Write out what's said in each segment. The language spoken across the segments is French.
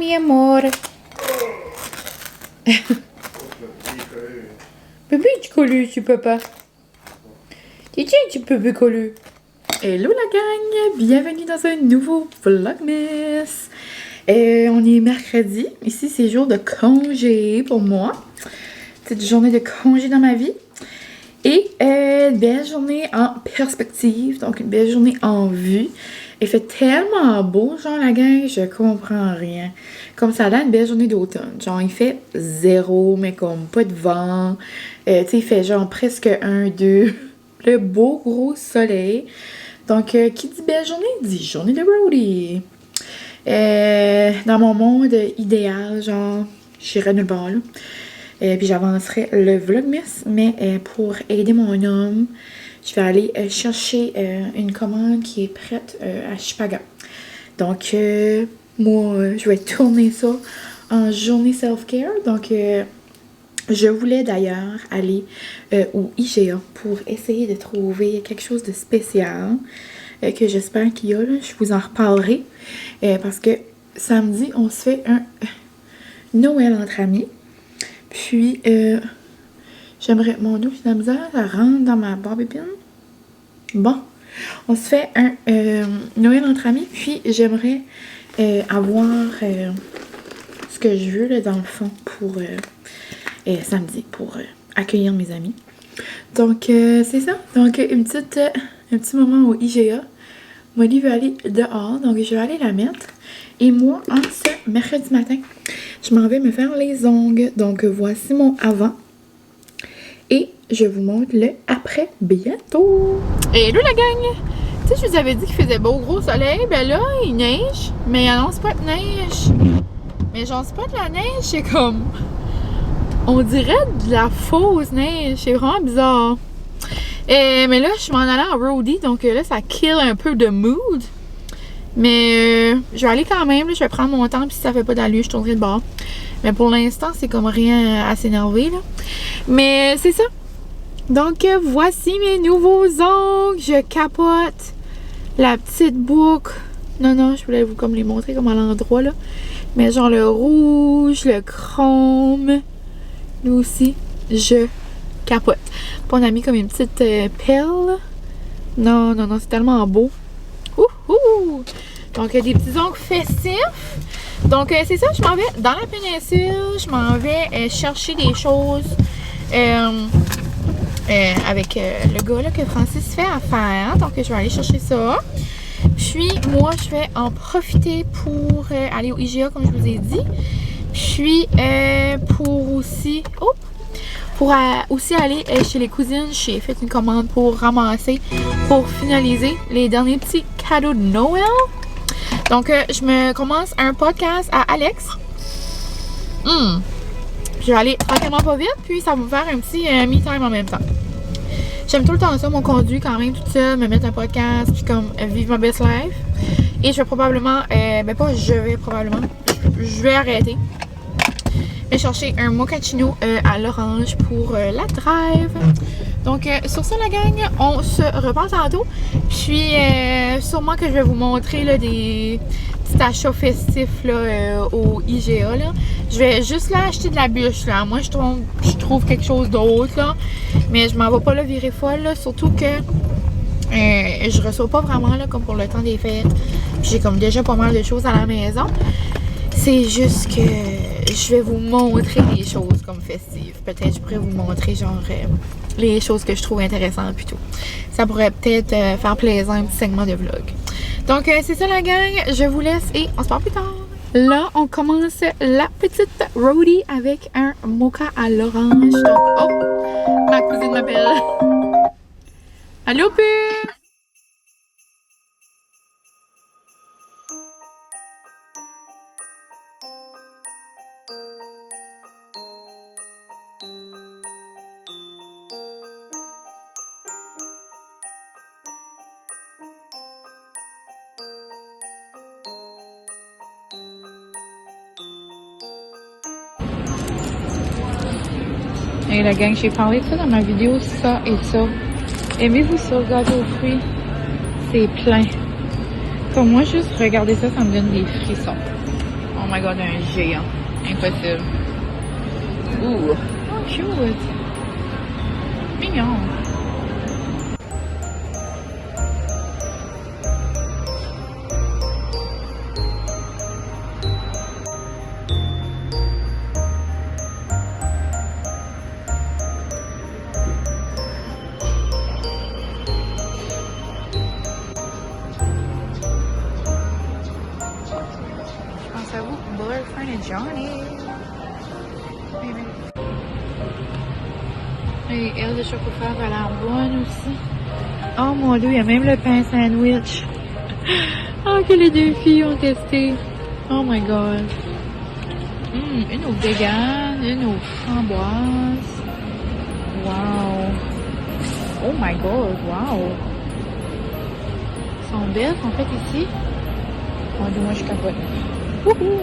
mi amor. Bébé, tu colles, tu peux pas. Tu peux coller. Hello la gang, bienvenue dans un nouveau Vlogmas. On est mercredi, ici c'est jour de congé pour moi. Petite journée de congé dans ma vie. Et une belle journée en perspective, donc une belle journée en vue. Il fait tellement beau, genre la gang, je comprends rien. Comme ça a l'air une belle journée d'automne. Genre il fait 0, mais comme pas de vent. Tu sais, il fait genre presque 1, 2. Le beau gros soleil. Donc, qui dit belle journée, dit journée de roadie. Dans mon monde idéal, genre, j'irais nulle part, là. Puis j'avancerais le vlogmas, mais pour aider mon homme, je vais aller chercher une commande qui est prête à Chipaga. Donc, moi, je vais tourner ça en journée self-care. Donc, je voulais d'ailleurs aller au IGA pour essayer de trouver quelque chose de spécial que j'espère qu'il y a, là. Je vous en reparlerai parce que samedi, on se fait un Noël entre amis. Puis, j'aimerais... Mon Dieu, j'ai de la misère, ça rentre dans ma barbipine. Bon, on se fait un Noël entre amis. Puis, j'aimerais avoir ce que je veux, là, dans le fond, pour samedi, pour accueillir mes amis. Donc, c'est ça. Donc, un petit moment au IGA. Molly veut aller dehors, donc je vais aller la mettre. Et moi, en ce mercredi matin, je m'en vais me faire les ongles. Donc, voici mon avant. Et je vous montre le après bientôt. Hello la gang! Tu sais, je vous avais dit qu'il faisait beau gros soleil. Ben là, il neige. Mais il annonce pas de neige. Mais genre, c'est pas de la neige, c'est comme... On dirait de la fausse neige. C'est vraiment bizarre. Mais là, je m'en allais en roadie. Donc là, ça kill un peu de mood. Mais je vais aller quand même, là, je vais prendre mon temps, puis si ça fait pas d'allure, je tournerai de bord. Mais pour l'instant, c'est comme rien à s'énerver, là. Mais c'est ça. Donc, voici mes nouveaux ongles. Je capote. La petite boucle. Non, je voulais vous comme les montrer comme à l'endroit, là. Mais genre le rouge, le chrome. Nous aussi, je capote. Puis on a mis comme une petite pelle. Non, c'est tellement beau. Ouhou! Donc, des petits ongles festifs. Donc, c'est ça, je m'en vais dans la péninsule. Je m'en vais chercher des choses avec le gars là, que Francis fait à faire. Donc, je vais aller chercher ça. Puis, moi, je vais en profiter pour aller au IGA, comme je vous ai dit. Puis, pour aussi... Oh! Pour aussi aller chez les cousines, j'ai fait une commande pour ramasser, pour finaliser les derniers petits cadeaux de Noël. Donc, je me commence un podcast à Alex. Je vais aller tranquillement pas vite, puis ça va me faire un petit me-time en même temps. J'aime tout le temps ça, mon conduit quand même toute seule, me mettre un podcast, puis comme vivre ma best life. Et je vais probablement, je vais arrêter. Je vais chercher un mochaccino à l'orange pour la drive. Donc, sur ça, la gang, on se reparle tantôt. Puis, sûrement que je vais vous montrer là, des petits achats festifs là, au IGA. Là. Je vais juste là acheter de la bûche. Là. Moi, je trouve quelque chose d'autre. Là. Mais je m'en vais pas là virer folle. Là, surtout que je reçois pas vraiment là, comme pour le temps des fêtes. Puis, j'ai comme déjà pas mal de choses à la maison. C'est juste que je vais vous montrer des choses comme festives. Peut-être je pourrais vous montrer genre les choses que je trouve intéressantes plutôt. Ça pourrait peut-être faire plaisir un petit segment de vlog. Donc c'est ça la gang, je vous laisse et on se parle plus tard. Là, on commence la petite roadie avec un mocha à l'orange. Donc, oh, ma cousine m'appelle. Allô, Pu! Hey la gang, j'ai parlé de ça dans ma vidéo, ça et ça. Aimez-vous ça, gâteau aux fruits? C'est plein. Comme moi, juste regarder ça, ça me donne des frissons. Oh my god, un géant. Impossible. Ouh. Oh, cute. Mignon. Johnny. Et elle de chocofave a l'air bonne aussi. Oh mon dieu, il y a même le pain sandwich. Oh, que les deux filles ont testé. Oh my god. Une aux vegan, une aux framboises. Wow. Oh my god, wow. Elles sont belles en fait ici. Oh, moi je capote. Wouhou!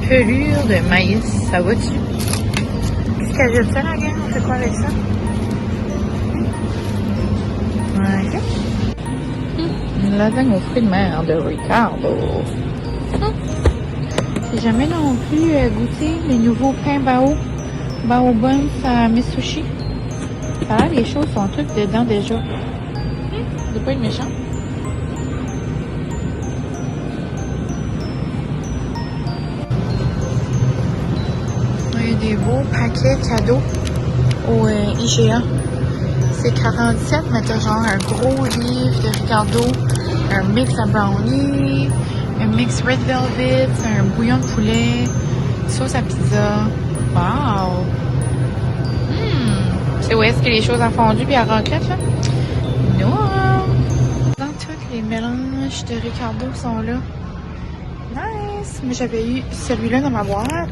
Pelure de maïs, ça va dessus. Qu'est-ce qu'elle jette ça la gang? On fait quoi avec ça? Ok. Une lasagne aux fruits de mer de Ricardo. J'ai jamais non plus goûté les nouveaux pains bao buns à Mitsushi. Ça a l'air les choses sont toutes dedans déjà. C'est pas une méchante. Il y a des beaux paquets cadeaux au IGA. C'est 47, mais t'as genre un gros livre de Ricardo, un mix à brownie, un mix red velvet, un bouillon de poulet, sauce à pizza. Wow! C'est où est-ce que les choses à fondu puis à raclette, là? Non! Dans tous les mélanges de Ricardo sont là. Nice! Moi, j'avais eu celui-là dans ma boîte.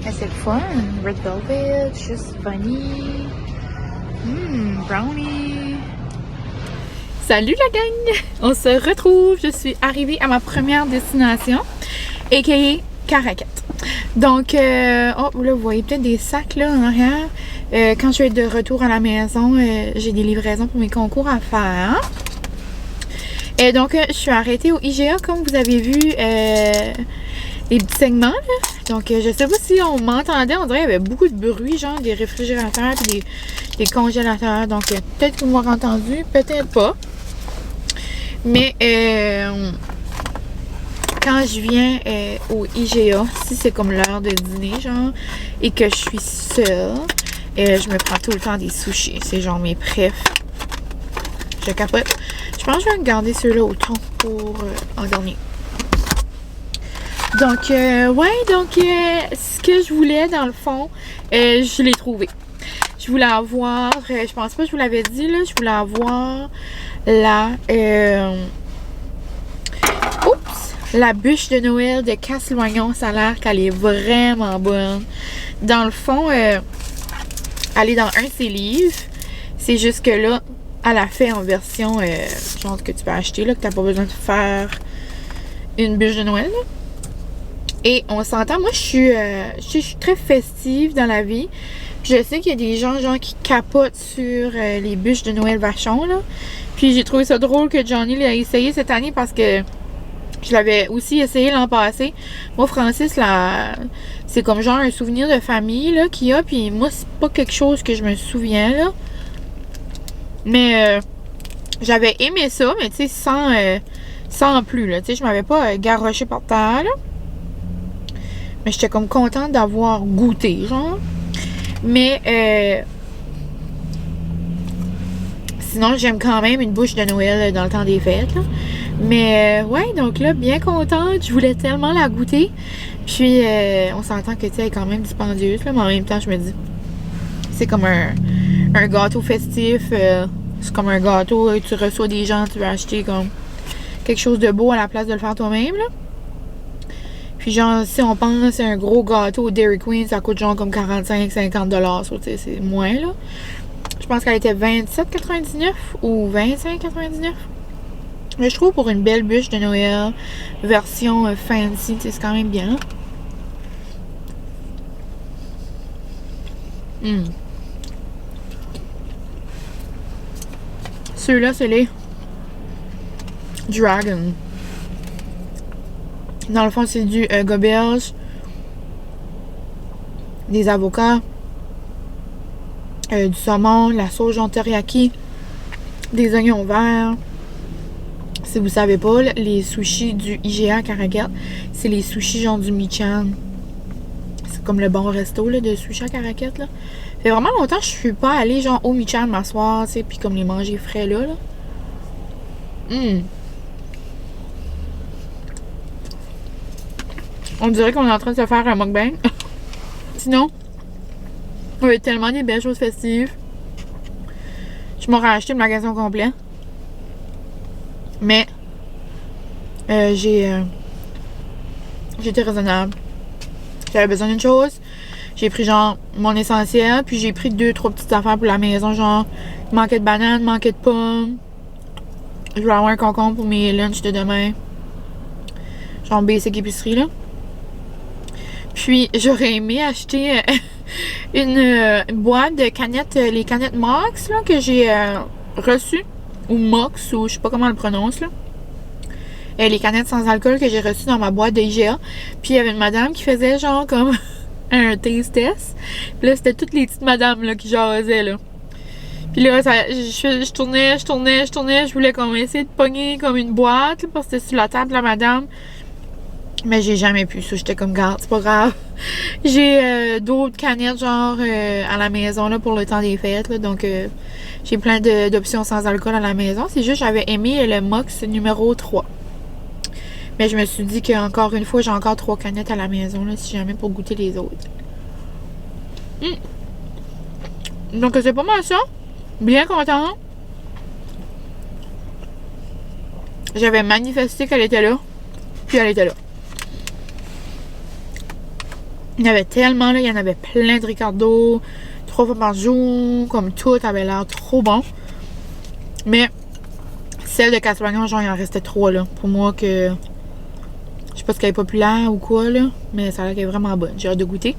Mais c'est le fun. Red velvet, juste vanille. Brownie. Salut la gang! On se retrouve. Je suis arrivée à ma première destination, a.k.a. Caracat. Donc, là, vous voyez peut-être des sacs là en arrière. Quand je vais être de retour à la maison, j'ai des livraisons pour mes concours à faire. Et donc, je suis arrêtée au IGA, comme vous avez vu, les petits segments, là. Donc, je sais pas si on m'entendait, on dirait qu'il y avait beaucoup de bruit, genre des réfrigérateurs et des congélateurs. Donc, peut-être que vous m'aurez entendu, peut-être pas. Mais, quand je viens au IGA, si c'est comme l'heure de dîner, genre, et que je suis seule, je me prends tout le temps des sushis. C'est genre mes préfs. Je capote. Je pense que je vais garder ceux-là au thon pour en dernier. Donc, ce que je voulais, dans le fond, je l'ai trouvé. Je voulais avoir, je pense pas que je vous l'avais dit, là, je voulais avoir la bûche de Noël de Casse-Loignon. Ça a l'air qu'elle est vraiment bonne. Dans le fond, elle est dans un de ses livres. C'est juste que là, elle a fait en version, genre que tu peux acheter, là, que t'as pas besoin de faire une bûche de Noël, là. Et on s'entend, moi je suis très festive dans la vie. Je sais qu'il y a des gens genre qui capotent sur les bûches de Noël Vachon, là. Puis j'ai trouvé ça drôle que Johnny l'a essayé cette année parce que je l'avais aussi essayé l'an passé. Moi, Francis, là, c'est comme genre un souvenir de famille là qu'il y a. Puis moi, c'est pas quelque chose que je me souviens, là. Mais j'avais aimé ça, mais tu sais, sans plus, là. Tu sais, je m'avais pas garoché par terre, là. Mais j'étais comme contente d'avoir goûté, genre. Mais, sinon, j'aime quand même une bûche de Noël dans le temps des fêtes, là. Mais, ouais, donc là, bien contente. Je voulais tellement la goûter. Puis, on s'entend que, tu sais, elle est quand même dispendieuse, là. Mais en même temps, je me dis, c'est comme un gâteau festif. C'est comme un gâteau, tu reçois des gens, tu veux acheter comme quelque chose de beau à la place de le faire toi-même, là. Puis genre, si on pense à un gros gâteau au Dairy Queen, ça coûte genre comme 45-50$. So, c'est moins, là. Je pense qu'elle était 27,99$ ou 25,99$. Mais je trouve pour une belle bûche de Noël, version fancy, c'est quand même bien. Hum. Ceux-là, c'est les Dragon. Dans le fond, c'est du goberge, des avocats, du saumon, la sauce jaune teriyaki, des oignons verts. Si vous savez pas, les sushis du IGA Caracat, c'est les sushis genre du Michan. C'est comme le bon resto là, de sushi à Caracat. Là. Ça fait vraiment longtemps que je suis pas allée genre au Michan m'asseoir, tu sais, puis comme les manger frais là. On dirait qu'on est en train de se faire un mukbang. Sinon, il y a tellement des belles choses festives. Je m'aurais acheté le magasin au complet. Mais j'étais raisonnable. J'avais besoin d'une chose. J'ai pris genre mon essentiel. Puis j'ai pris 2-3 petites affaires pour la maison. Genre, manquait de bananes, manquait de pommes. Je voulais avoir un concombre pour mes lunchs de demain. Genre basic épicerie là. Puis j'aurais aimé acheter une boîte de canettes, les canettes Mox là, que j'ai reçues. Ou Mox, ou je sais pas comment on le prononce là. Les canettes sans alcool que j'ai reçues dans ma boîte de IGA. Puis il y avait une madame qui faisait genre comme un taste test. Puis là, c'était toutes les petites madames là, qui jasaient là. Puis là, je tournais, je voulais comme essayer de pogner comme une boîte là, parce que c'était sur la table de la madame. Mais j'ai jamais pu ça. J'étais comme, garde, c'est pas grave. J'ai d'autres canettes, genre, à la maison, là, pour le temps des fêtes, là. Donc, j'ai plein d'options sans alcool à la maison. C'est juste, j'avais aimé le Mox numéro 3. Mais je me suis dit qu'encore une fois, j'ai encore 3 canettes à la maison, là, si jamais pour goûter les autres. Donc, c'est pas mal ça. Bien content. J'avais manifesté qu'elle était là. Puis elle était là. Il y en avait tellement, là, il y en avait plein de Ricardo, 3 fois par jour, comme tout avait l'air trop bon. Mais celle de Casablanca, genre, il en restait 3, là. Pour moi, que je sais pas si elle est populaire ou quoi, là, mais ça a l'air qu'elle est vraiment bonne. J'ai hâte de goûter.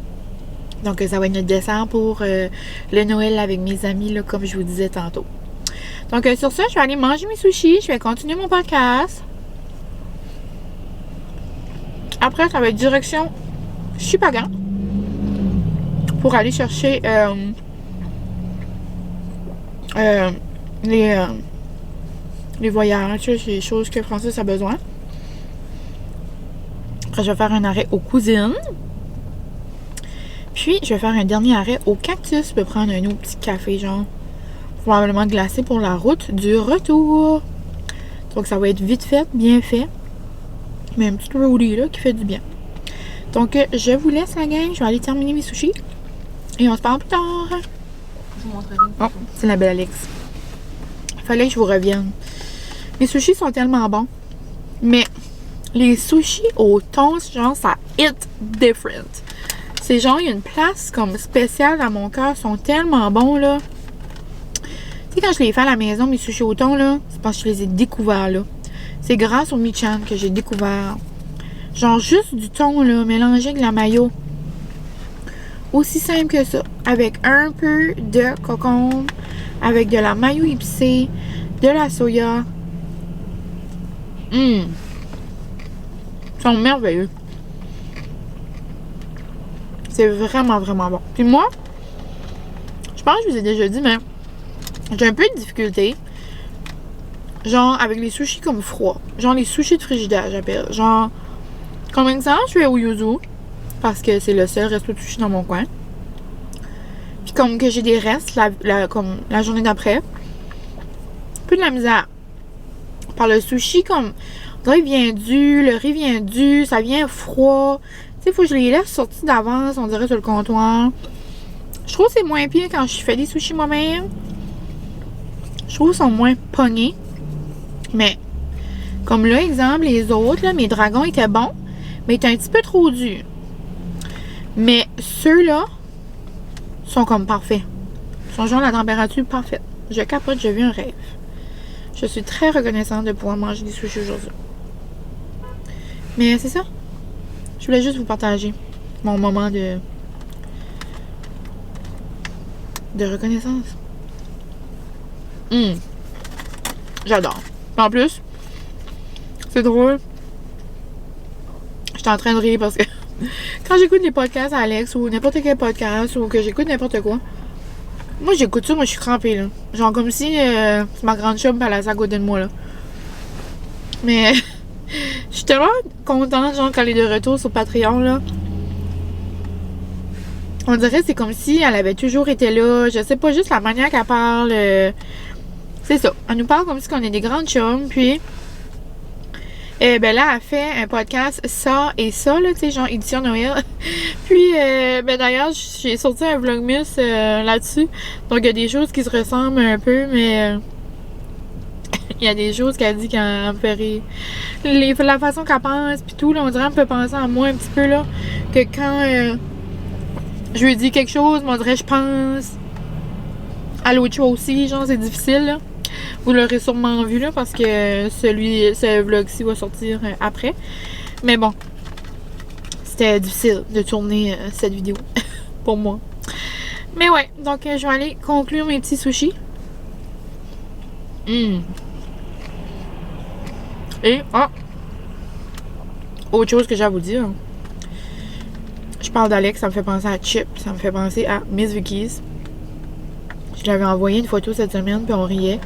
Donc, ça va être notre dessert pour le Noël avec mes amis, là, comme je vous disais tantôt. Donc, sur ça, je vais aller manger mes sushis. Je vais continuer mon podcast. Après, ça va être direction Chupagan pour aller chercher les voyages, tu sais, les choses que Francis a besoin. Après, je vais faire un arrêt aux cousines. Puis, je vais faire un dernier arrêt au cactus. Je vais prendre un autre petit café, genre, probablement glacé pour la route du retour. Donc, ça va être vite fait, bien fait. Mais un petit roadie, là, qui fait du bien. Donc, je vous laisse, la gang. Je vais aller terminer mes sushis. Et on se parle plus tard. Je vous montrerai. Oh, c'est la belle Alex. Il fallait que je vous revienne. Les sushis sont tellement bons. Mais les sushis au thon, genre, ça hit different. C'est genre, il y a une place comme spéciale dans mon cœur. Ils sont tellement bons, là. Tu sais, quand je les fais à la maison, mes sushis au thon, là, c'est parce que je les ai découverts, là. C'est grâce au Michan que j'ai découvert. Genre juste du thon, là, mélangé avec de la mayo. Aussi simple que ça. Avec un peu de concombre, avec de la mayo épicée, de la soya. Ils sont merveilleux. C'est vraiment, vraiment bon. Puis moi, je pense que je vous ai déjà dit, mais j'ai un peu de difficulté. Genre, avec les sushis comme froids. Genre, les sushis de frigidaire, j'appelle. Genre, comme exemple, je vais au Yuzu. Parce que c'est le seul resto de sushi dans mon coin. Puis comme que j'ai des restes, comme la journée d'après. Plus de la misère. Par le sushi, comme, on dirait il vient dû, le riz vient dû, ça vient froid. Tu sais, il faut que je les laisse sortir d'avance, on dirait, sur le comptoir. Je trouve que c'est moins pire quand je fais des sushis moi-même. Je trouve qu'ils sont moins pognés. Mais, comme là, exemple, les autres, là, mes dragons étaient bons, mais étaient un petit peu trop durs. Mais ceux-là sont comme parfaits. Ils sont genre à la température parfaite. Je capote, je vis un rêve. Je suis très reconnaissante de pouvoir manger des sushis aujourd'hui. Mais c'est ça. Je voulais juste vous partager mon moment de De reconnaissance. J'adore. En plus, c'est drôle. J'étais en train de rire parce que quand j'écoute des podcasts à Alex ou n'importe quel podcast ou que j'écoute n'importe quoi, moi j'écoute ça, moi je suis crampée là. Genre comme si c'est ma grande chum elle a ça à côté de moi là. Mais je suis tellement contente genre quand elle est de retour sur Patreon là. On dirait que c'est comme si elle avait toujours été là. Je sais pas, juste la manière qu'elle parle. C'est ça. Elle nous parle comme si on est des grandes chums. Puis, ben là, elle fait un podcast ça et ça, là, tu sais, genre édition Noël. Puis, ben d'ailleurs, j'ai sorti un vlogmas là-dessus. Donc, il y a des choses qui se ressemblent un peu, mais il y a des choses qu'elle dit qu'elle me fait rire. La façon qu'elle pense, puis tout, là, on dirait qu'elle peut penser à moi un petit peu, là. Que quand je lui dis quelque chose, on dirait je pense à l'autre chose aussi, genre c'est difficile là. Vous l'aurez sûrement vu là parce que ce vlog-ci va sortir après. Mais bon, c'était difficile de tourner cette vidéo pour moi. Mais ouais, donc je vais aller conclure mes petits sushis. Et autre chose que j'ai à vous dire. Je parle d'Alex, ça me fait penser à Chip, ça me fait penser à Miss Vicky's. Je lui avais envoyé une photo cette semaine, puis on riait,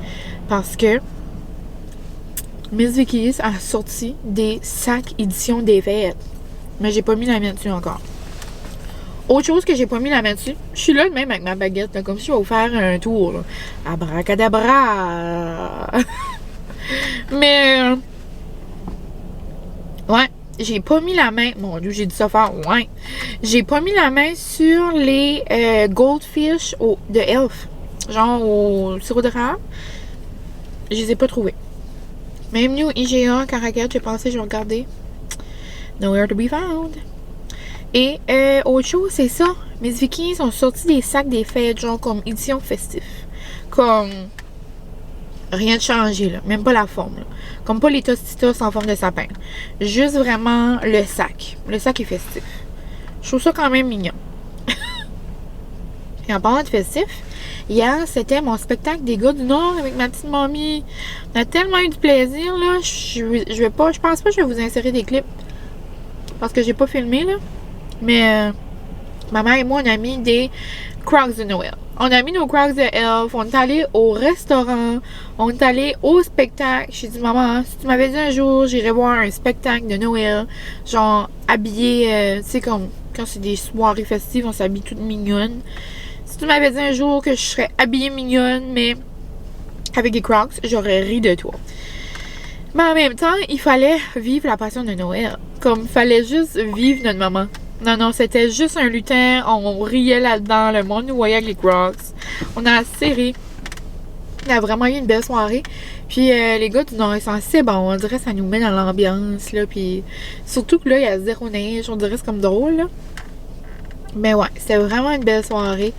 parce que Miss Vicky's a sorti des sacs édition des fêtes. Mais j'ai pas mis la main dessus encore. Autre chose que j'ai pas mis la main dessus, je suis là de même avec ma baguette, là, comme si je vais vous faire un tour. Là. Abracadabra! Mais, ouais, j'ai pas mis la main. Mon Dieu, j'ai dit ça fort. Ouais. J'ai pas mis la main sur les Goldfish de Elf. Genre au sirop d'érable. Je les ai pas trouvés. Même New IGA, Caracat, j'ai pensé, je vais regarder. Nowhere to be found. Et autre chose, c'est ça. Miss Vicky's ont sorti des sacs des fêtes, genre comme édition festif. Comme rien de changé, là. Même pas la forme, là. Comme pas les Tostitos en forme de sapin. Juste vraiment le sac. Le sac est festif. Je trouve ça quand même mignon. Et en parlant de festif, hier, c'était mon spectacle des gars du Nord avec ma petite mamie. On a tellement eu du plaisir, là. Je pense pas que je vais vous insérer des clips. Parce que j'ai pas filmé, là. Mais ma mère et moi, on a mis des Crocs de Noël. On a mis nos Crocs de Elf. On est allé au restaurant. On est allé au spectacle. J'ai dit, maman, si tu m'avais dit un jour, j'irais voir un spectacle de Noël. Genre, habillé, tu sais, comme quand c'est des soirées festives, on s'habille toutes mignonnes. Si tu m'avais dit un jour que je serais habillée mignonne, mais avec des Crocs, j'aurais ri de toi. Mais en même temps, il fallait vivre la passion de Noël. Comme, il fallait juste vivre notre maman. Non, c'était juste un lutin. On riait là-dedans. Le monde nous voyait avec les Crocs. On a assez ri. On a vraiment eu une belle soirée. Puis les gars du Nord, ils sont assez bons. On dirait que ça nous met dans l'ambiance. Là. Puis surtout que là, il y a zéro neige. On dirait que c'est comme drôle. Là. Mais ouais, c'était vraiment une belle soirée.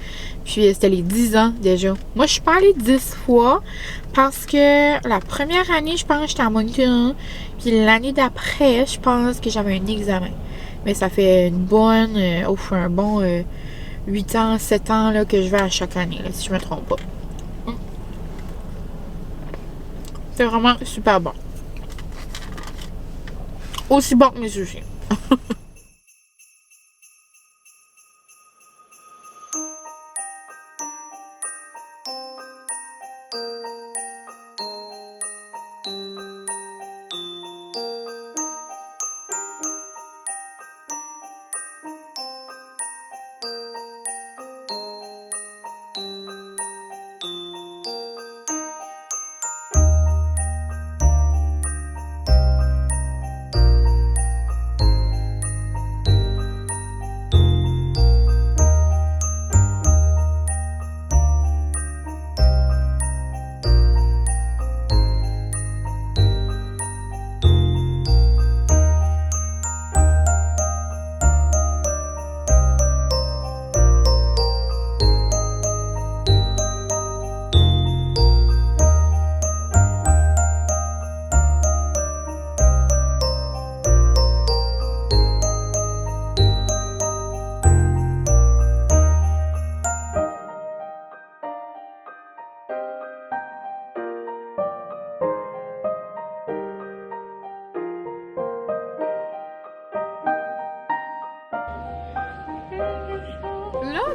Puis c'était les 10 ans déjà. Moi, je suis pas allée 10 fois parce que la première année, je pense que j'étais en moniteur. Puis l'année d'après, je pense que j'avais un examen. Mais ça fait une bonne, un bon 8 ans, 7 ans là, que je vais à chaque année, là, si je me trompe pas. C'est vraiment super bon. Aussi bon que mes sushis.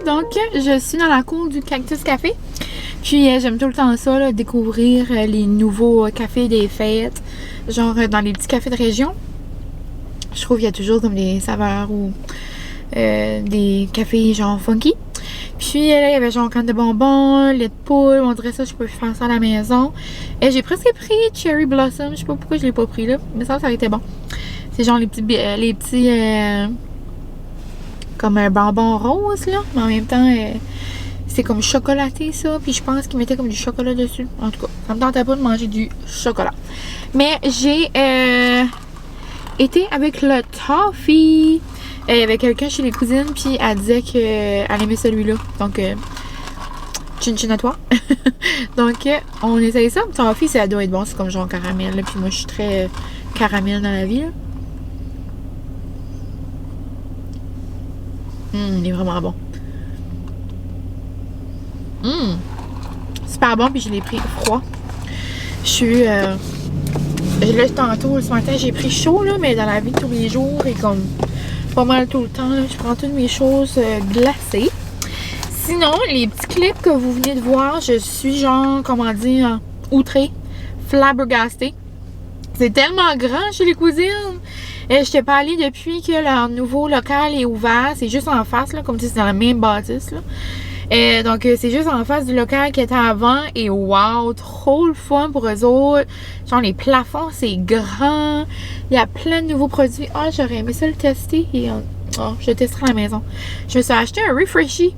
donc je suis dans la cour du Cactus Café. Puis j'aime tout le temps ça, là, découvrir les nouveaux cafés des fêtes. Genre dans les petits cafés de région. Je trouve qu'il y a toujours comme des saveurs ou des cafés genre funky. Puis là, il y avait genre canne de bonbons, lait de poule, on dirait ça, je peux faire ça à la maison. Et j'ai presque pris Cherry Blossom, je sais pas pourquoi je l'ai pas pris là, mais ça aurait été bon. C'est genre les petits comme un bonbon rose là, mais en même temps c'est comme chocolaté ça, puis je pense qu'ils mettaient comme du chocolat dessus. En tout cas, ça me tentait pas de manger du chocolat. Mais j'ai été avec le toffee. Il y avait quelqu'un chez les cousines, puis elle disait qu'elle aimait celui-là. Donc, chin chin à toi. Donc, on essaye ça. Le toffee, ça doit être bon. C'est comme genre caramel. Là. Puis moi, je suis très caramel dans la vie. Là. Il est vraiment bon. Super bon, puis je l'ai pris froid. Je suis... là, tantôt, ce matin, j'ai pris chaud, là, mais dans la vie de tous les jours, et comme pas mal tout le temps, là, je prends toutes mes choses glacées. Sinon, les petits clips que vous venez de voir, je suis genre, comment dire, outrée, flabbergastée. C'est tellement grand chez les cousines. Je n'étais pas allée depuis que leur nouveau local est ouvert. C'est juste en face, là, comme si c'était dans la même bâtisse, là. Donc, c'est juste en face du local qui était avant. Et wow, trop le fun pour eux autres. Genre, les plafonds, c'est grand. Il y a plein de nouveaux produits. Ah, j'aurais aimé ça le tester. Et, je le testerai à la maison. Je me suis acheté un Refreshy.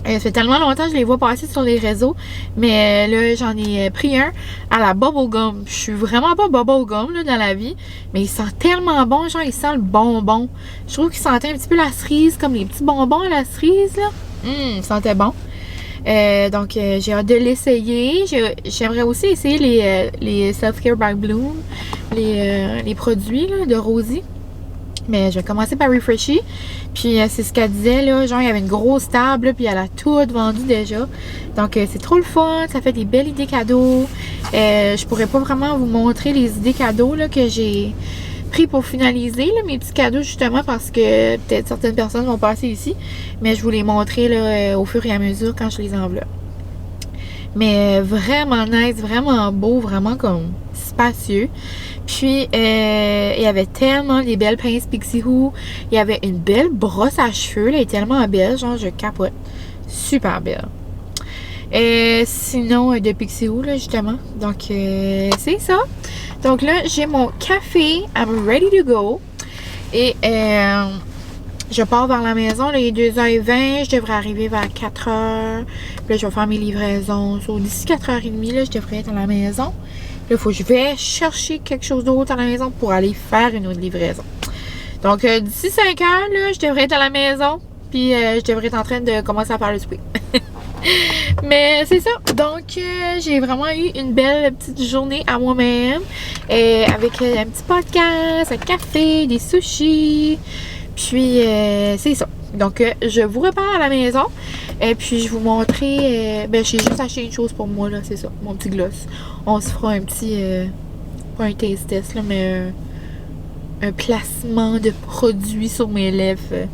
Ça fait tellement longtemps que je les vois passer sur les réseaux. Mais là, j'en ai pris un à la bubblegum. Je suis vraiment pas bubblegum là, dans la vie. Mais il sent tellement bon. Genre, il sent le bonbon. Je trouve qu'il sentait un petit peu la cerise. Comme les petits bonbons à la cerise, là. Il sentait bon. Donc, j'ai hâte de l'essayer. J'aimerais aussi essayer les Self-Care by Bloom. Les produits là, de Rosie. Mais je vais commencer par Refreshy. Puis c'est ce qu'elle disait là, genre il y avait une grosse table là, puis elle a tout vendu déjà. Donc c'est trop le fun, ça fait des belles idées cadeaux. Je pourrais pas vraiment vous montrer les idées cadeaux là, que j'ai pris pour finaliser là, mes petits cadeaux justement parce que peut-être certaines personnes vont passer ici. Mais je vous les montrer là, au fur et à mesure quand je les enveloppe. Mais vraiment nice, vraiment beau, vraiment comme spacieux. Puis, il y avait tellement des belles pinces Pixie Who. Il y avait une belle brosse à cheveux. Là, elle est tellement belle. Genre, je capote. Super belle. Sinon, de Pixie Who, là, justement. Donc, c'est ça. Donc là, j'ai mon café. I'm ready to go. Et, je pars vers la maison. Là, il est 2h20. Je devrais arriver vers 4h. Puis là, je vais faire mes livraisons. D'ici 4h30, là, je devrais être à la maison. Là, il faut que je vais chercher quelque chose d'autre à la maison pour aller faire une autre livraison. Donc, d'ici 5h, là, je devrais être à la maison. Puis, je devrais être en train de commencer à faire le souper. Mais c'est ça. Donc, j'ai vraiment eu une belle petite journée à moi-même. Avec un petit podcast, un café, des sushis. Puis, c'est ça. Donc, je vous repars à la maison. Et puis, je vous montrer... j'ai juste acheté une chose pour moi, là. C'est ça, mon petit gloss. On se fera un petit... pas un taste test, là, mais un placement de produits sur mes lèvres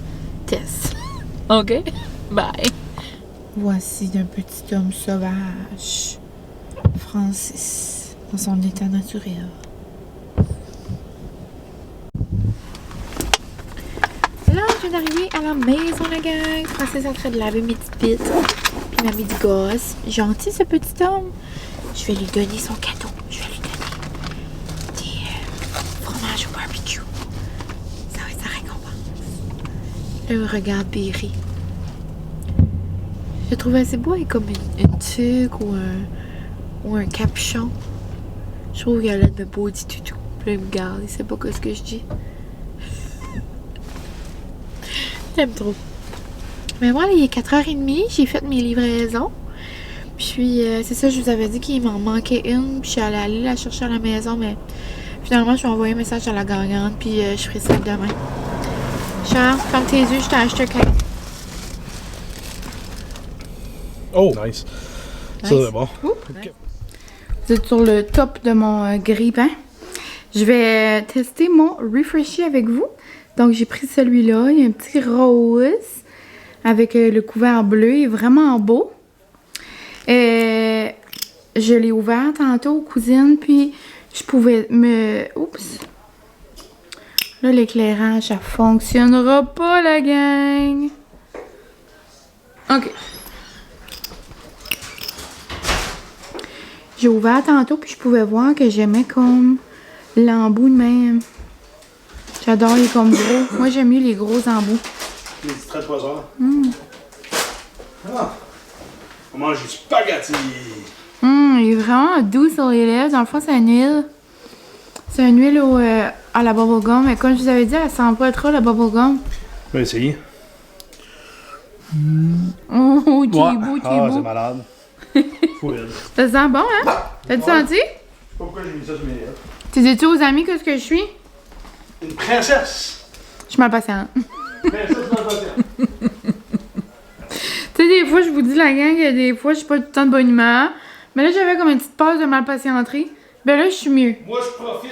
test. OK? Bye! Voici un petit homme sauvage. Francis, dans son état naturel. Là, je viens d'arriver à la maison, la gang. Francis est en train de laver mes petites pites. Puis ma midi gosse. Gentil, ce petit homme. Je vais lui donner son cadeau. Je vais lui donner des fromages au barbecue. Ça va être sa récompense. Là, regarde Berry. Je trouve assez beau avec comme une tuque ou un capuchon. Je trouve qu'il a l'air de beau petit toutou. Puis là, il me regarde. Il sait pas ce que je dis. J'aime trop. Mais voilà, il est 4h30, j'ai fait mes livraisons. Puis c'est ça, je vous avais dit qu'il m'en manquait une. Puis je suis allée la chercher à la maison, mais finalement, je lui ai envoyé un message à la gagnante. Puis je ferai ça demain. Charles, ferme tes yeux, je t'ai acheté un cadeau. Oh, nice. Ça, c'est bon. Okay. Vous êtes sur le top de mon grille-pain. Je vais tester mon Refreshy avec vous. Donc, j'ai pris celui-là. Il y a un petit rose avec le couvert bleu. Il est vraiment beau. Je l'ai ouvert tantôt aux cousines, puis je pouvais me... Oups! Là, l'éclairage, ça fonctionnera pas, la gang! OK. J'ai ouvert tantôt, puis je pouvais voir que j'aimais comme l'embout de même. J'adore les comme gros. Moi, j'aime mieux les gros embouts. Les très poissons. Ah. On mange du spaghetti. Il est vraiment doux sur les lèvres. Dans le fond, c'est une huile. C'est une huile à la bubblegum. Mais comme je vous avais dit, elle sent pas trop la bubblegum. On va essayer. Oh, t'es beau, t'es c'est beau. malade. Fouille. Ça sent bon, hein? T'as-tu senti? Je sais pas pourquoi j'ai mis ça sur mes lèvres. Tu dis-tu aux amis qu'est-ce que je suis? Une princesse. Je suis mal patiente. Princesse dans le Tu sais, des fois, je vous dis la gang, que des fois, je suis pas tout le temps de bonne humeur. Mais là, j'avais comme une petite pause de malpatienterie. Ben là, je suis mieux. Moi, je profite.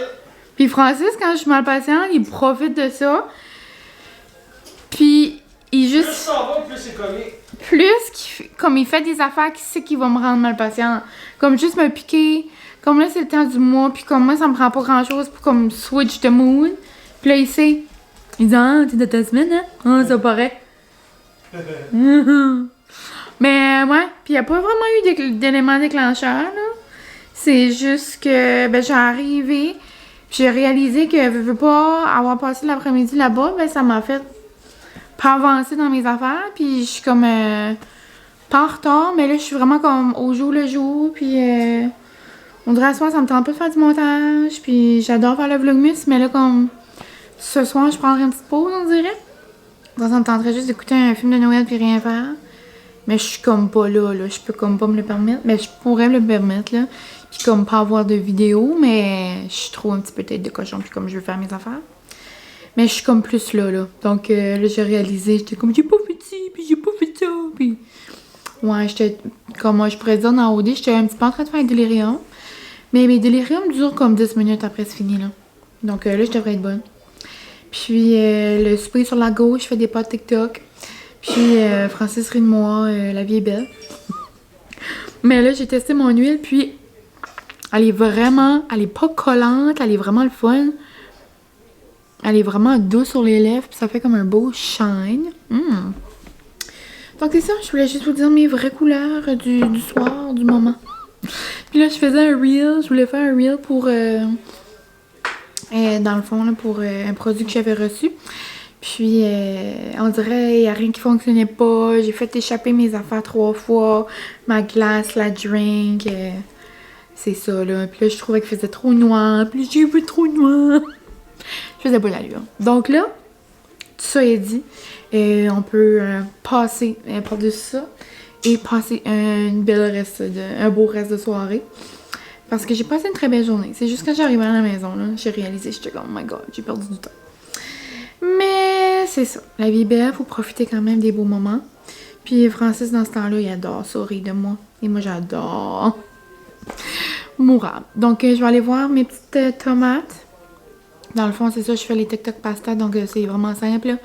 Puis Francis, quand je suis malpatiente, il profite de ça. Puis, il Plus juste... ça va, plus c'est comique. Comme il fait des affaires qu'il sait qu'il va me rendre malpatiente. Comme juste me piquer. Comme là, c'est le temps du mois. Puis comme moi, ça me prend pas grand-chose pour comme switch de mood. Puis là, il sait. Il dit, ah, t'es de ta semaine, hein? Ah, ça paraît. Mais ouais, puis il n'y a pas vraiment eu d'élément déclencheur, là. C'est juste que, ben, j'ai arrivé, j'ai réalisé que je veux pas avoir passé l'après-midi là-bas, ben, ça m'a fait pas avancer dans mes affaires, puis je suis comme pas en retard, mais là, je suis vraiment comme au jour le jour, puis on dirait à ce soir, ça me tente pas de faire du montage, puis j'adore faire le vlogmas, mais là, comme ce soir, je prendrais une petite pause, on dirait. Ça me tenterait juste d'écouter un film de Noël puis rien faire. Mais je suis comme pas là. Je peux comme pas me le permettre. Mais je pourrais me le permettre, là. Puis comme pas avoir de vidéo, mais je suis trop un petit peu tête de cochon, puis comme je veux faire mes affaires. Mais je suis comme plus là. Donc là, j'ai réalisé, j'étais comme, j'ai pas fait ci, puis j'ai pas fait ça, puis... Ouais, j'étais, comme je pourrais dire dans OD, j'étais un petit peu en train de faire un délirium. Mais mes déliriums durent comme 10 minutes après c'est fini, là. Donc là, je devrais être bonne. Puis le souper sur la gauche, je fais des potes TikTok. Puis Francis rit de moi, la vie est belle. Mais là, j'ai testé mon huile, puis elle est pas collante, elle est vraiment le fun. Elle est vraiment douce sur les lèvres, puis ça fait comme un beau shine. Donc c'est ça, je voulais juste vous dire mes vraies couleurs du soir, du moment. Puis là, je faisais un reel, je voulais faire un reel pour... dans le fond, là, pour un produit que j'avais reçu. Puis, on dirait, il n'y a rien qui fonctionnait pas. J'ai fait échapper mes affaires 3 fois. Ma glace, la drink. C'est ça, là. Puis là, je trouvais qu'il faisait trop noir. Puis j'ai vu trop noir. Je faisais pas l'allure. Donc là, tout ça est dit. On peut passer par-dessus ça. Et passer un beau reste de soirée. Parce que j'ai passé une très belle journée. C'est juste quand j'arrivais à la maison, là, j'ai réalisé, j'étais comme, oh my god, j'ai perdu du temps. Mais c'est ça. La vie est belle, faut profiter quand même des beaux moments. Puis Francis, dans ce temps-là, il adore ça, rire de moi. Et moi, j'adore. Mourable. Donc, je vais aller voir mes petites tomates. Dans le fond, c'est ça, je fais les TikTok pasta, donc c'est vraiment simple, là.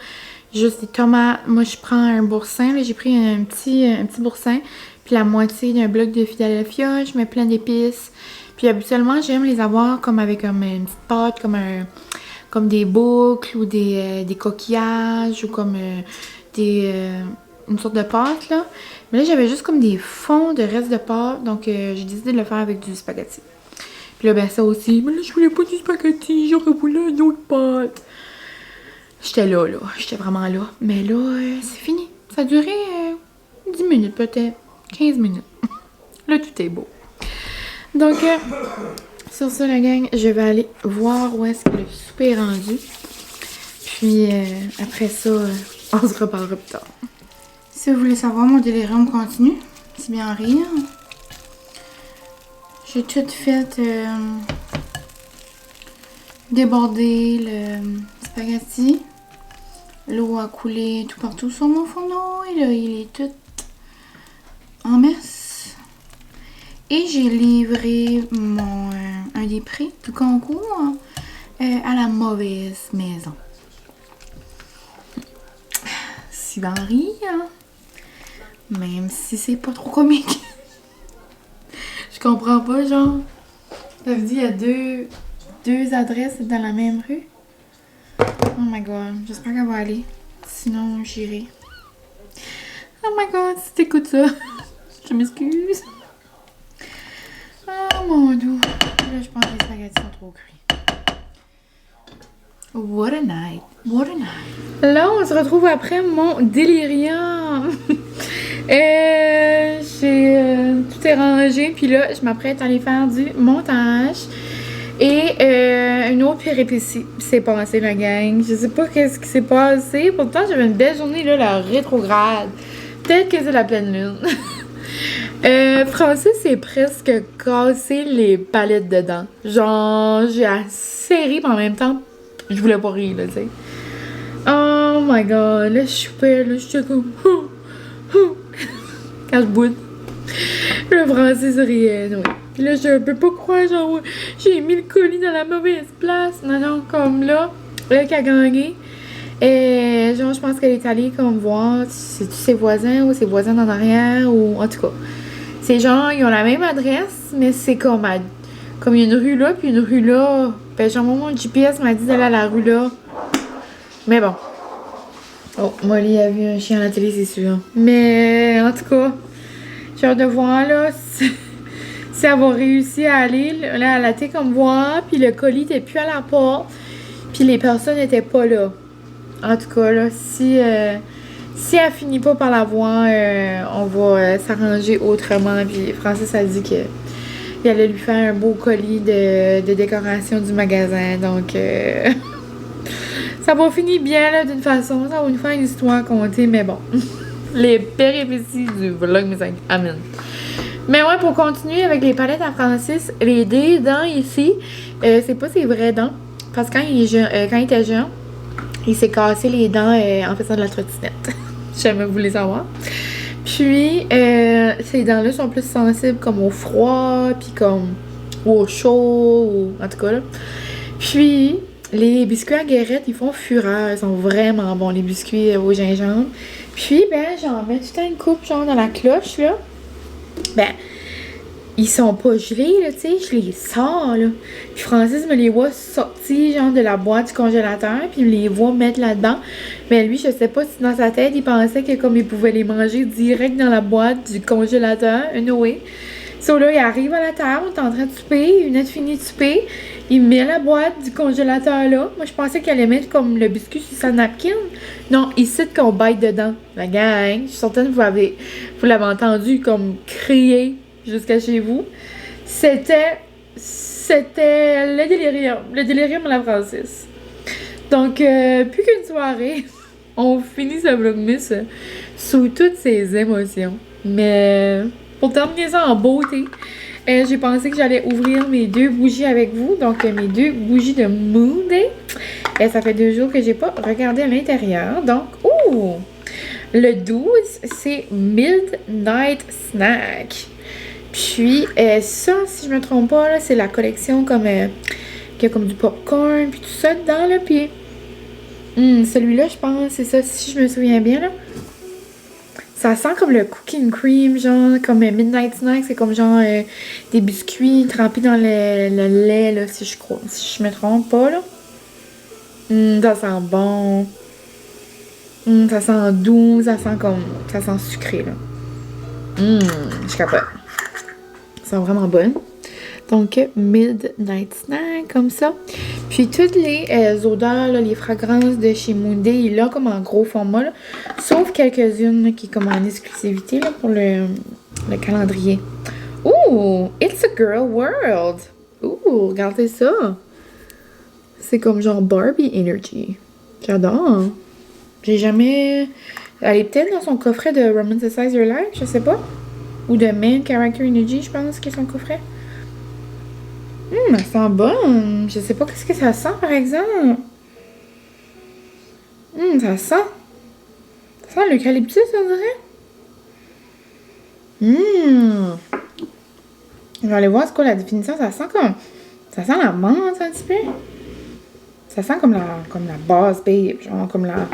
Juste des tomates. Moi, je prends un boursin, là. J'ai pris un petit boursin. Puis la moitié d'un bloc de Philadelphia, je mets plein d'épices. Puis habituellement, j'aime les avoir comme avec une petite pâte, comme des boucles ou des coquillages ou comme une sorte de pâte, là. Mais là, j'avais juste comme des fonds de reste de pâte, donc j'ai décidé de le faire avec du spaghetti. Puis là, ben ça aussi, mais là, je voulais pas du spaghetti, j'aurais voulu une autre pâte. J'étais là, j'étais vraiment là. Mais là, c'est fini. Ça a duré 10 minutes peut-être. 15 minutes. Là, tout est beau. Donc, sur ça, la gang, je vais aller voir où est-ce que le souper est rendu. Puis, après ça, on se reparlera plus tard. Si vous voulez savoir, mon délirium continue. C'est bien rire. J'ai tout fait déborder le spaghetti. L'eau a coulé tout partout sur mon fourneau. Et là, il est tout en messe. Et j'ai livré un des prix du concours à la mauvaise maison. Si bien rire. Même si c'est pas trop comique. Je comprends pas, genre. Ça veut dire il y a deux adresses dans la même rue. Oh my god, j'espère qu'elle va aller. Sinon, j'irai. Oh my god, si t'écoutes ça, je m'excuse. Oh mon dieu. Là, je pense que les spaghettis sont trop cuits. What a night. What a night. Là, on se retrouve après mon délirium. Tout est rangé. Puis là, je m'apprête à aller faire du montage. Et une autre péripétie s'est passée, la gang. Je sais pas qu'est-ce qui s'est passé. Pourtant, j'avais une belle journée, là, la rétrograde. Peut-être que c'est la pleine lune. Francis s'est presque cassé les palettes dedans. Genre, j'ai assez ri, mais en même temps, je voulais pas rire, là, tu sais. Oh my god, là, je suis père, là, je suis comme... Quand je boude. Le Francis riait, oui. Puis là, je peux pas croire, genre, j'ai mis le colis dans la mauvaise place. Non, non, comme là, elle qui a gagné. Et genre, je pense qu'elle est allée comme voir si c'est ses voisins ou ses voisins en arrière, ou en tout cas. C'est genre, ils ont la même adresse, mais c'est comme comme il y a une rue là, puis une rue là. Ben, genre, mon GPS m'a dit d'aller à la rue là. Mais bon. Oh, Molly a vu un chien à la télé, c'est sûr. Mais en tout cas, j'ai hâte de voir là si elle va réussir à aller. Là, elle a été comme voir, puis le colis était plus à la porte, puis les personnes n'étaient pas là. En tout cas, là, si elle finit pas par la voir, on va s'arranger autrement. Puis Francis a dit qu'il allait lui faire un beau colis de décoration du magasin. Donc, ça va finir bien, là, d'une façon. Ça va nous faire une histoire à compter, mais bon. Les péripéties du vlog, mes amis. Amen. Mais ouais, pour continuer avec les palettes à Francis, les dents ici, c'est pas ses vraies dents. Parce que quand il était jeune, il s'est cassé les dents en faisant de la trottinette. Jamais voulu savoir. Puis, ces dents-là sont plus sensibles comme au froid, puis comme au chaud, ou, en tout cas là. Puis, les biscuits à Guérette, ils font fureur. Ils sont vraiment bons, les biscuits au gingembre. Puis, ben, j'en mets tout le temps une coupe, genre, dans la cloche, là. Ben, ils sont pas gelés, là, tu sais, je les sors, là. Puis Francis me les voit sortir, genre, de la boîte du congélateur, puis il me les voit mettre là-dedans. Mais lui, je sais pas si dans sa tête, il pensait que comme il pouvait les manger direct dans la boîte du congélateur, anyway. So là, il arrive à la table, on est en train de souper, il venait de finir de souper, il met la boîte du congélateur là. Moi, je pensais qu'il allait mettre comme le biscuit sur sa napkin. Non, il cite qu'on bite dedans. La gang, je suis certaine que vous l'avez entendu comme crier jusqu'à chez vous. C'était le délirium à la Francis. Donc, plus qu'une soirée, on finit ce vlogmas sous toutes ses émotions. Mais pour terminer ça en beauté, j'ai pensé que j'allais ouvrir mes 2 bougies avec vous. Donc, mes 2 bougies de Moon Day. Et ça fait 2 jours que j'ai pas regardé à l'intérieur. Donc, le 12, c'est Midnight Snack. Puis, ça, si je me trompe pas, là, c'est la collection comme qui a comme du popcorn, puis tout ça dedans, là. Puis, celui-là, je pense, c'est ça, si je me souviens bien, là. Ça sent comme le cookie cream, genre, comme Midnight Snack, c'est comme genre des biscuits trempés dans le lait, là, si je me trompe pas, là. Ça sent bon. Ça sent doux, ça sent sucré, là. Je capote. Elles sont vraiment bonnes. Donc, Midnight Snack, comme ça. Puis, toutes les odeurs, là, les fragrances de chez Moonday, il est là comme en gros format, là. Sauf quelques-unes qui sont comme en exclusivité, là, pour le calendrier. Ooh! It's a Girl World! Ooh! Regardez ça! C'est comme genre Barbie Energy. J'adore! J'ai jamais... Elle est peut-être dans son coffret de Romanticize Your Life, je sais pas. Ou de Main Character Energy, je pense, qui est son coffret. Elle sent bonne. Je sais pas qu'est-ce que ça sent, par exemple. Ça sent. Ça sent l'eucalyptus, on dirait. Je vais aller voir ce qu'est la définition. Ça sent comme... Ça sent la menthe, un petit peu. Ça sent comme la boss babe. Genre comme la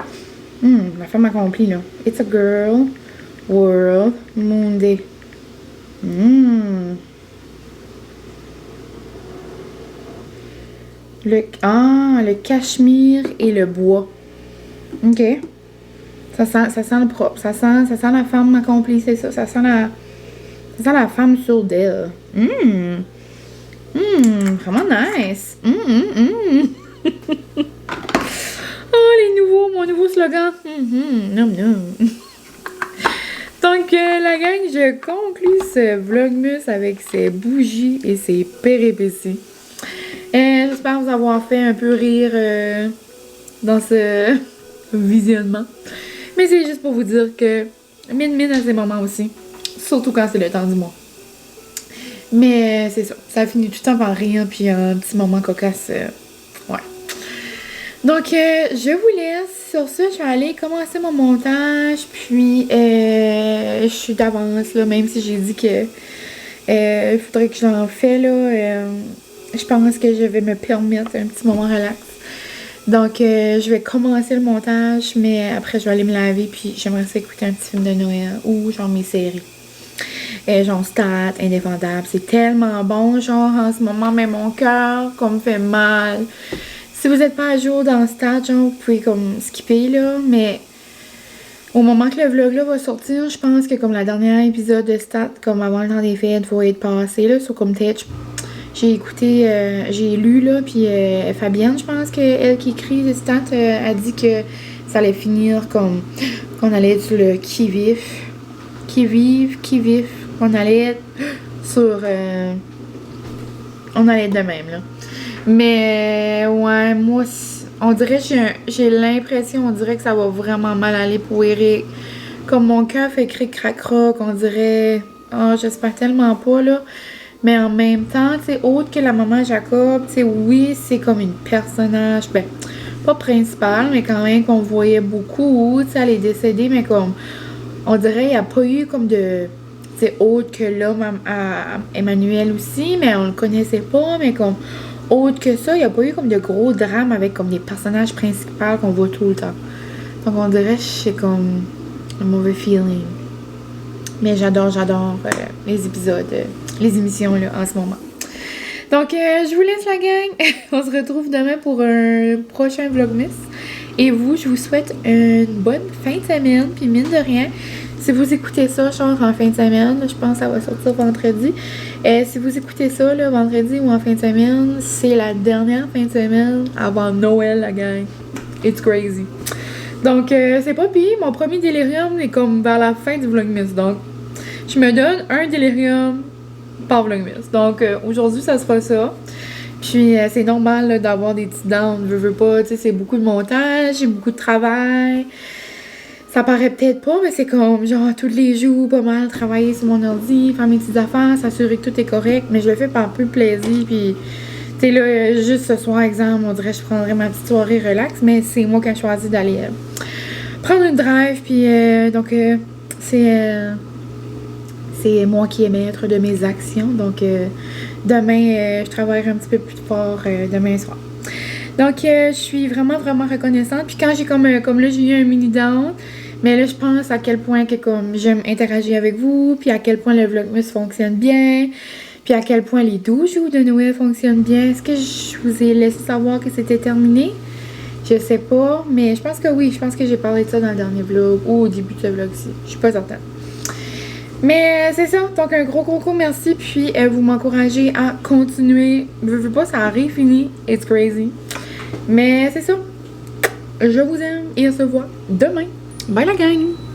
femme accomplie, là. It's a girl World Monday. Le cachemire et le bois. OK. Ça sent le propre. Ça sent la femme accomplie, c'est ça. Ça sent la femme sûre d'elle. Vraiment nice. Oh, mon nouveau slogan. Nom, nom. Donc, la gang, je conclue ce vlogmas avec ses bougies et ses péripéties. J'espère vous avoir fait un peu rire dans ce visionnement. Mais c'est juste pour vous dire que mine à ces moments aussi. Surtout quand c'est le temps du mois. Mais c'est ça. Ça finit tout le temps par rire puis un petit moment cocasse. Ouais. Donc, je vous laisse. Sur ça, je vais aller commencer mon montage. Puis, je suis d'avance, là, même si j'ai dit que il faudrait que j'en fais, là. Je pense que je vais me permettre un petit moment relax. Donc, je vais commencer le montage, mais après, je vais aller me laver. Puis, j'aimerais ça écouter un petit film de Noël ou genre mes séries. Genre Stat, Indéfendable. C'est tellement bon, genre, en ce moment, mais mon cœur, comme me fait mal. Si vous n'êtes pas à jour dans Stat, genre, vous pouvez comme skipper, là, mais au moment que le vlog-là va sortir, je pense que comme la dernière épisode de Stat, comme avant le temps des fêtes, va être passé, là, sur comme peut-être, j'ai écouté, j'ai lu, là, puis Fabienne, je pense qu'elle qui écrit les Stat, a dit que ça allait finir comme, qu'on allait être sur le qui-vif, qu'on allait être sur, on allait être de même, là. Mais, ouais, moi, on dirait, j'ai l'impression, on dirait que ça va vraiment mal aller pour Eric. Comme mon cœur fait cric-crac-croc, on dirait, oh, j'espère tellement pas, là. Mais en même temps, tu sais, autre que la maman Jacob, tu sais, oui, c'est comme une personnage, ben, pas principale, mais quand même qu'on voyait beaucoup, tu sais, elle est décédée, mais comme, on dirait, il n'y a pas eu comme de, tu sais, autre que l'homme à Emmanuel aussi, mais on le connaissait pas, mais comme, autre que ça, il n'y a pas eu comme de gros drames avec comme des personnages principaux qu'on voit tout le temps. Donc, on dirait que c'est comme un mauvais feeling. Mais j'adore les épisodes, les émissions là, en ce moment. Donc, je vous laisse la gang. On se retrouve demain pour un prochain vlogmas. Et vous, je vous souhaite une bonne fin de semaine. Puis mine de rien, si vous écoutez ça, genre en fin de semaine, je pense que ça va sortir vendredi. Si vous écoutez ça, là, vendredi ou en fin de semaine, c'est la dernière fin de semaine avant Noël, la gang. It's crazy. Donc, c'est pas pire. Mon premier délirium est comme vers la fin du vlogmas. Donc, je me donne un délirium par vlogmas. Donc, aujourd'hui, ça sera ça. Puis, c'est normal là, d'avoir des petites downs. Je veux pas, tu sais, c'est beaucoup de montage, j'ai beaucoup de travail. Ça paraît peut-être pas, mais c'est comme, genre, tous les jours, pas mal, travailler sur mon ordi, faire mes petites affaires, s'assurer que tout est correct. Mais je le fais par peu de plaisir, puis... Tu sais, là, juste ce soir, exemple, on dirait que je prendrais ma petite soirée relax, mais c'est moi qui ai choisi d'aller prendre une drive, puis donc, c'est moi qui est maître de mes actions. Donc, demain, je travaillerai un petit peu plus fort demain soir. Donc, je suis vraiment, vraiment reconnaissante. Puis quand j'ai comme là, j'ai eu un mini down, mais là, je pense à quel point que comme j'aime interagir avec vous, puis à quel point le vlogmas fonctionne bien. Puis à quel point les 12 jours de Noël fonctionnent bien. Est-ce que je vous ai laissé savoir que c'était terminé? Je sais pas, mais je pense que oui. Je pense que j'ai parlé de ça dans le dernier vlog ou au début de ce vlog-ci. Je suis pas certaine. Mais c'est ça. Donc un gros merci. Puis vous m'encouragez à continuer. Je veux pas, ça arrive fini. It's crazy. Mais c'est ça. Je vous aime et on se voit demain. Bye la gang!